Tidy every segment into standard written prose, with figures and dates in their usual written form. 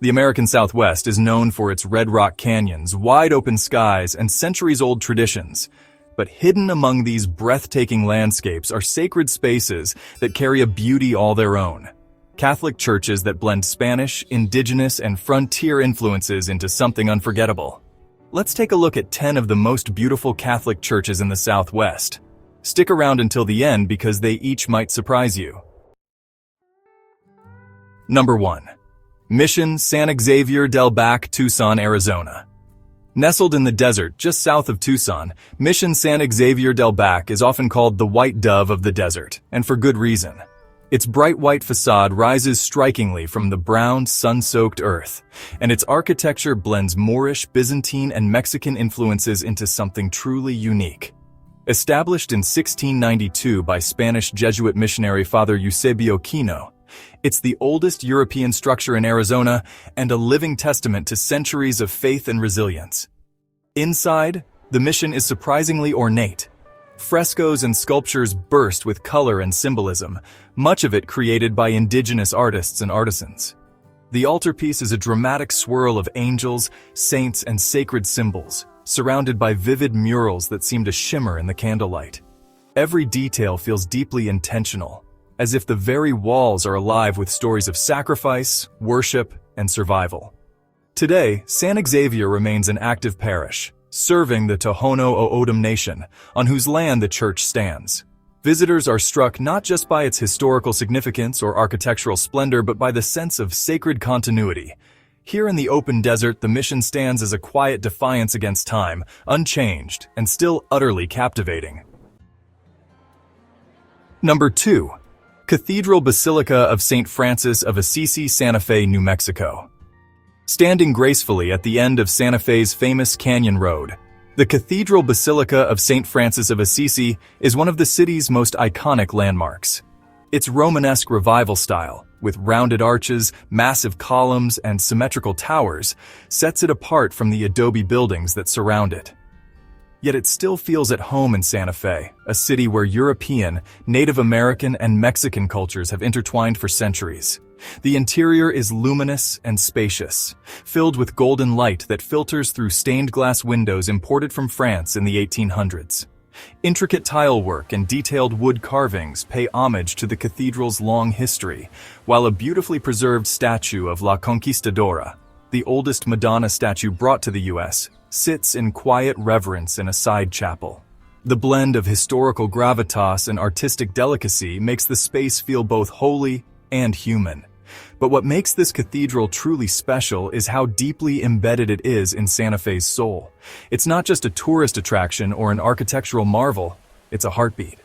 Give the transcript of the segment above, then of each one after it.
The American Southwest is known for its red rock canyons, wide open skies, and centuries-old traditions. But hidden among these breathtaking landscapes are sacred spaces that carry a beauty all their own. Catholic churches that blend Spanish, Indigenous, and frontier influences into something unforgettable. Let's take a look at 10 of the most beautiful Catholic churches in the Southwest. Stick around until the end because they each might surprise you. Number 1. Mission San Xavier del Bac, Tucson, Arizona. Nestled in the desert just south of Tucson, Mission San Xavier del Bac is often called the white dove of the desert, and for good reason. Its bright white facade rises strikingly from the brown, sun-soaked earth, and its architecture blends Moorish, Byzantine, and Mexican influences into something truly unique. Established in 1692 by Spanish Jesuit missionary Father Eusebio Kino, it's the oldest European structure in Arizona and a living testament to centuries of faith and resilience. Inside, the mission is surprisingly ornate. Frescoes and sculptures burst with color and symbolism, much of it created by indigenous artists and artisans. The altarpiece is a dramatic swirl of angels, saints, and sacred symbols, surrounded by vivid murals that seem to shimmer in the candlelight. Every detail feels deeply intentional, as if the very walls are alive with stories of sacrifice, worship, and survival. Today, San Xavier remains an active parish, serving the Tohono O'odham Nation, on whose land the church stands. Visitors are struck not just by its historical significance or architectural splendor, but by the sense of sacred continuity. Here in the open desert, the mission stands as a quiet defiance against time, unchanged and still utterly captivating. Number 2. Cathedral Basilica of St. Francis of Assisi, Santa Fe, New Mexico. Standing gracefully at the end of Santa Fe's famous Canyon Road, the Cathedral Basilica of St. Francis of Assisi is one of the city's most iconic landmarks. Its Romanesque revival style, with rounded arches, massive columns, and symmetrical towers, sets it apart from the adobe buildings that surround it. Yet it still feels at home in Santa Fe, a city where European, Native American, and Mexican cultures have intertwined for centuries. The interior is luminous and spacious, filled with golden light that filters through stained glass windows imported from France in the 1800s. Intricate tile work and detailed wood carvings pay homage to the cathedral's long history, while a beautifully preserved statue of La Conquistadora, the oldest Madonna statue brought to the U.S., sits in quiet reverence in a side chapel. The blend of historical gravitas and artistic delicacy makes the space feel both holy and human. But what makes this cathedral truly special is how deeply embedded it is in Santa Fe's soul. It's not just a tourist attraction or an architectural marvel, it's a heartbeat.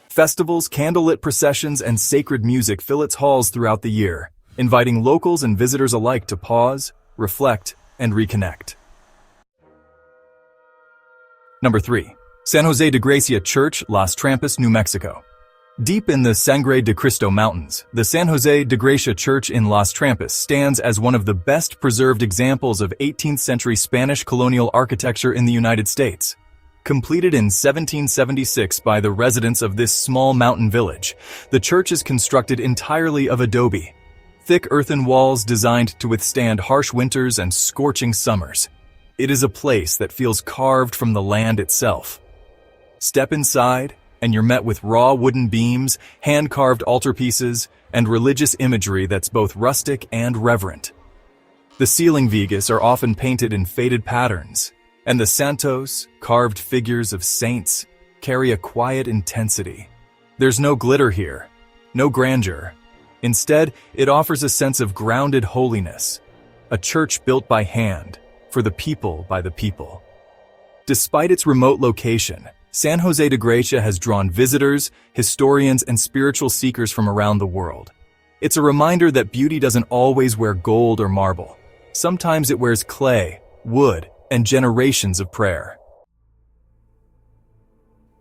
Festivals, candlelit processions, and sacred music fill its halls throughout the year, inviting locals and visitors alike to pause, reflect, and reconnect. Number 3. San Jose de Gracia Church, Las Trampas, New Mexico. Deep in the Sangre de Cristo Mountains, the San Jose de Gracia Church in Las Trampas stands as one of the best preserved examples of 18th century Spanish colonial architecture in the United States. Completed in 1776 by the residents of this small mountain village, the church is constructed entirely of adobe. Thick earthen walls designed to withstand harsh winters and scorching summers. It is a place that feels carved from the land itself. Step inside, and you're met with raw wooden beams, hand-carved altarpieces, and religious imagery that's both rustic and reverent. The ceiling vigas are often painted in faded patterns, and the santos, carved figures of saints, carry a quiet intensity. There's no glitter here, no grandeur. Instead, it offers a sense of grounded holiness, a church built by hand, for the people by the people. Despite its remote location, San Jose de Gracia has drawn visitors, historians, and spiritual seekers from around the world. It's a reminder that beauty doesn't always wear gold or marble. Sometimes it wears clay, wood, and generations of prayer.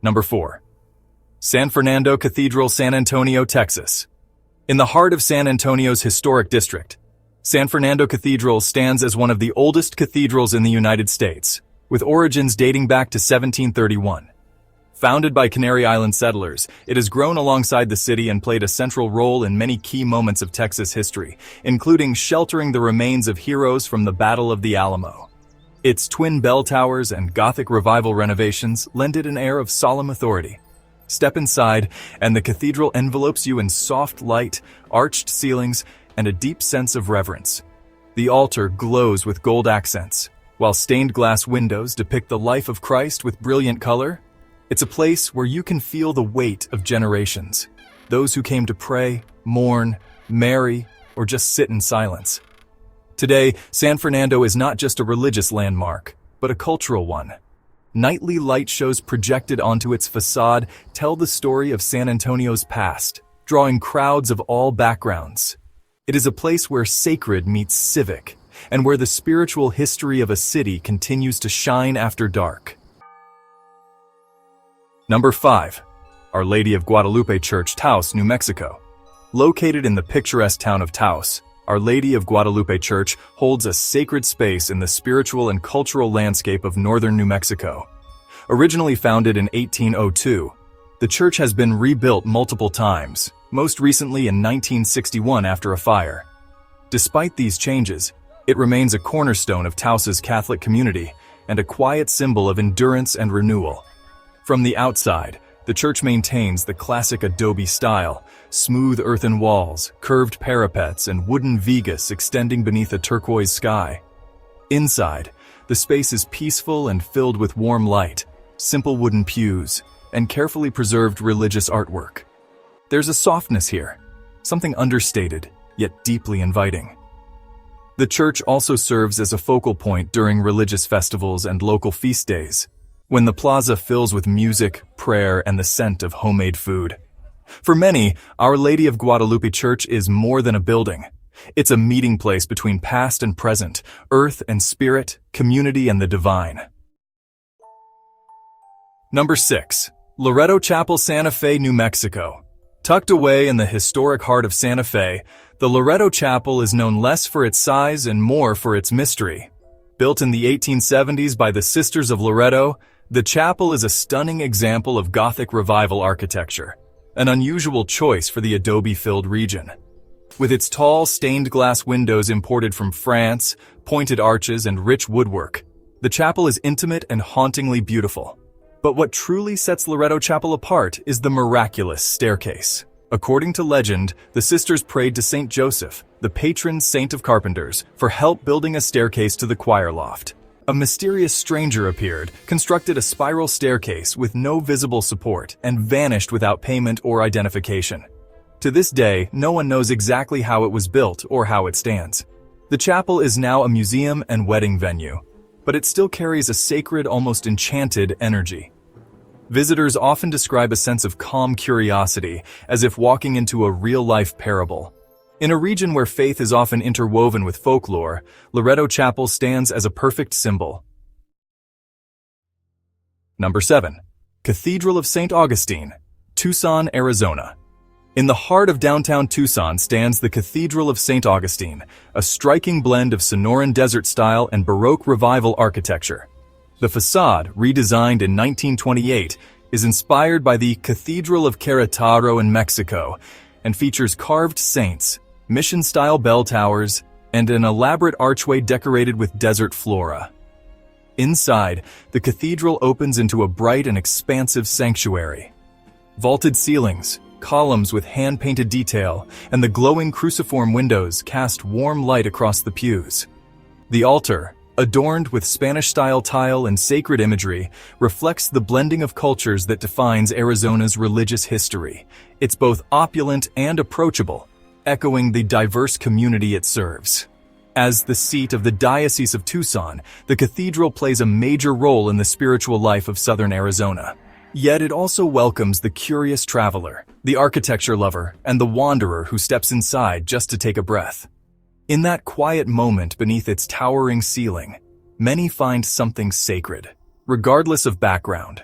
Number 4. San Fernando Cathedral, San Antonio, Texas. In the heart of San Antonio's historic district, San Fernando Cathedral stands as one of the oldest cathedrals in the United States, with origins dating back to 1731. Founded by Canary Island settlers, it has grown alongside the city and played a central role in many key moments of Texas history, including sheltering the remains of heroes from the Battle of the Alamo. Its twin bell towers and Gothic Revival renovations lend it an air of solemn authority. Step inside, and the cathedral envelopes you in soft light, arched ceilings, and a deep sense of reverence. The altar glows with gold accents, while stained glass windows depict the life of Christ with brilliant color. It's a place where you can feel the weight of generations, those who came to pray, mourn, marry, or just sit in silence. Today, San Fernando is not just a religious landmark, but a cultural one. Nightly light shows projected onto its facade tell the story of San Antonio's past, drawing crowds of all backgrounds. It is a place where sacred meets civic, and where the spiritual history of a city continues to shine after dark. Number 5. Our Lady of Guadalupe Church, Taos, New Mexico. Located in the picturesque town of Taos, Our Lady of Guadalupe Church holds a sacred space in the spiritual and cultural landscape of northern New Mexico. Originally founded in 1802, the church has been rebuilt multiple times, most recently in 1961 after a fire. Despite these changes, it remains a cornerstone of Taos's Catholic community and a quiet symbol of endurance and renewal. From the outside, the church maintains the classic adobe style, smooth earthen walls, curved parapets, and wooden vigas extending beneath a turquoise sky. Inside, the space is peaceful and filled with warm light, simple wooden pews, and carefully preserved religious artwork. There's a softness here, something understated, yet deeply inviting. The church also serves as a focal point during religious festivals and local feast days, when the plaza fills with music, prayer, and the scent of homemade food. For many, Our Lady of Guadalupe Church is more than a building. It's a meeting place between past and present, earth and spirit, community and the divine. Number 6. Loreto Chapel, Santa Fe, New Mexico. Tucked away in the historic heart of Santa Fe, the Loreto Chapel is known less for its size and more for its mystery. Built in the 1870s by the Sisters of Loreto, the chapel is a stunning example of Gothic Revival architecture, an unusual choice for the adobe-filled region. With its tall, stained glass windows imported from France, pointed arches, and rich woodwork, the chapel is intimate and hauntingly beautiful. But what truly sets Loreto Chapel apart is the miraculous staircase. According to legend, the sisters prayed to Saint Joseph, the patron saint of carpenters, for help building a staircase to the choir loft. A mysterious stranger appeared, constructed a spiral staircase with no visible support, and vanished without payment or identification. To this day, no one knows exactly how it was built or how it stands. The chapel is now a museum and wedding venue, but it still carries a sacred, almost enchanted energy. Visitors often describe a sense of calm curiosity, as if walking into a real-life parable. In a region where faith is often interwoven with folklore, Loreto Chapel stands as a perfect symbol. Number 7. Cathedral of St. Augustine, Tucson, Arizona. In the heart of downtown Tucson stands the Cathedral of St. Augustine, a striking blend of Sonoran desert style and Baroque Revival architecture. The facade, redesigned in 1928, is inspired by the Cathedral of Querétaro in Mexico and features carved saints, mission-style bell towers, and an elaborate archway decorated with desert flora. Inside, the cathedral opens into a bright and expansive sanctuary. Vaulted ceilings, columns with hand-painted detail, and the glowing cruciform windows cast warm light across the pews. The altar, adorned with Spanish-style tile and sacred imagery, reflects the blending of cultures that defines Arizona's religious history. It's both opulent and approachable, echoing the diverse community it serves. As the seat of the Diocese of Tucson, the cathedral plays a major role in the spiritual life of southern Arizona. Yet it also welcomes the curious traveler, the architecture lover, and the wanderer who steps inside just to take a breath. In that quiet moment beneath its towering ceiling, many find something sacred, regardless of background.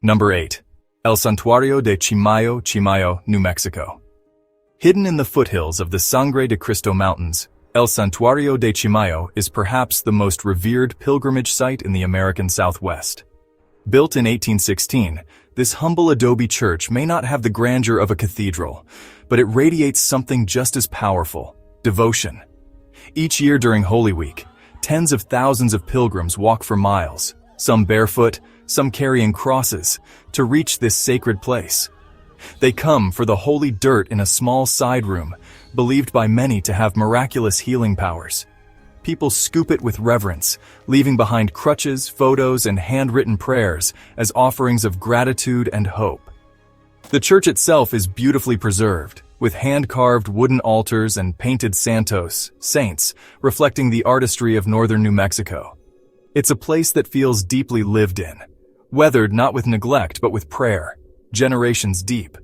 Number 8. El Santuario de Chimayo, New Mexico. Hidden in the foothills of the Sangre de Cristo Mountains, El Santuario de Chimayo is perhaps the most revered pilgrimage site in the American Southwest. Built in 1816, this humble adobe church may not have the grandeur of a cathedral, but it radiates something just as powerful: devotion. Each year during Holy Week, tens of thousands of pilgrims walk for miles, some barefoot, some carrying crosses, to reach this sacred place. They come for the holy dirt in a small side room, believed by many to have miraculous healing powers. People scoop it with reverence, leaving behind crutches, photos, and handwritten prayers as offerings of gratitude and hope. The church itself is beautifully preserved, with hand-carved wooden altars and painted santos, saints, reflecting the artistry of northern New Mexico. It's a place that feels deeply lived in, weathered not with neglect but with prayer, generations deep.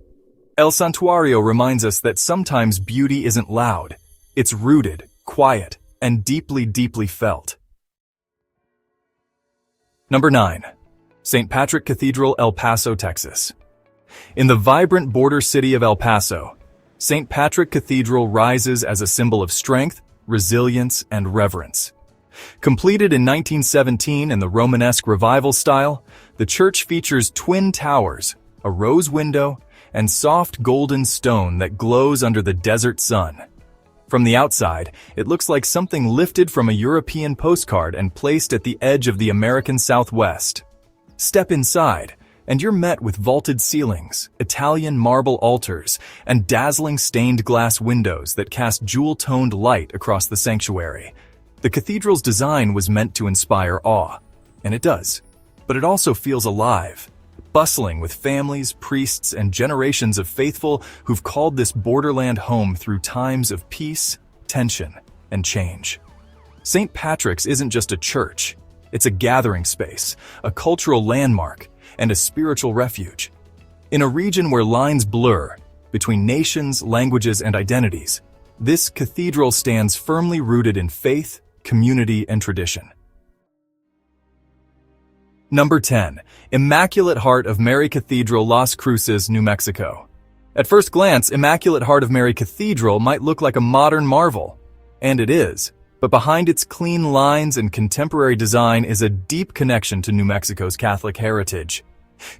El Santuario reminds us that sometimes beauty isn't loud, it's rooted, quiet, and deeply, deeply felt. Number 9. St. Patrick Cathedral, El Paso, Texas. In the vibrant border city of El Paso, St. Patrick Cathedral rises as a symbol of strength, resilience, and reverence. Completed in 1917 in the Romanesque Revival style, the church features twin towers, a rose window, and soft golden stone that glows under the desert sun. From the outside, it looks like something lifted from a European postcard and placed at the edge of the American Southwest. Step inside, and you're met with vaulted ceilings, Italian marble altars, and dazzling stained glass windows that cast jewel-toned light across the sanctuary. The cathedral's design was meant to inspire awe, and it does, but it also feels alive, bustling with families, priests, and generations of faithful who've called this borderland home through times of peace, tension, and change. St. Patrick's isn't just a church, it's a gathering space, a cultural landmark, and a spiritual refuge. In a region where lines blur between nations, languages, and identities, this cathedral stands firmly rooted in faith, community, and tradition. Number 10. Immaculate Heart of Mary Cathedral, Las Cruces, New Mexico. At first glance, Immaculate Heart of Mary Cathedral might look like a modern marvel, and it is, but behind its clean lines and contemporary design is a deep connection to New Mexico's Catholic heritage.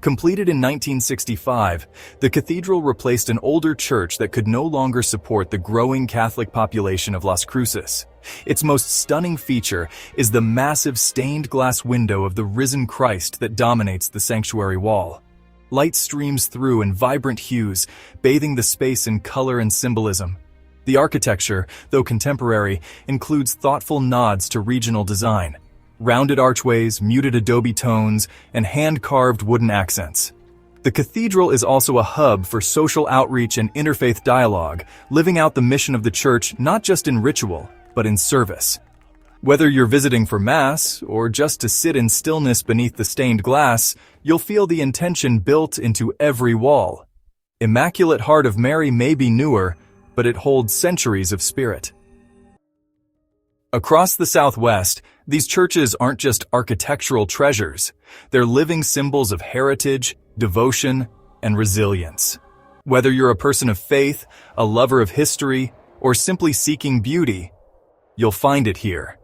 Completed in 1965, the cathedral replaced an older church that could no longer support the growing Catholic population of Las Cruces. Its most stunning feature is the massive stained glass window of the risen Christ that dominates the sanctuary wall. Light streams through in vibrant hues, bathing the space in color and symbolism. The architecture, though contemporary, includes thoughtful nods to regional design. Rounded archways, muted adobe tones, and hand-carved wooden accents. The cathedral is also a hub for social outreach and interfaith dialogue, living out the mission of the church not just in ritual, but in service. Whether you're visiting for Mass or just to sit in stillness beneath the stained glass, you'll feel the intention built into every wall. Immaculate Heart of Mary may be newer, but it holds centuries of spirit. Across the Southwest, these churches aren't just architectural treasures. They're living symbols of heritage, devotion, and resilience. Whether you're a person of faith, a lover of history, or simply seeking beauty, you'll find it here.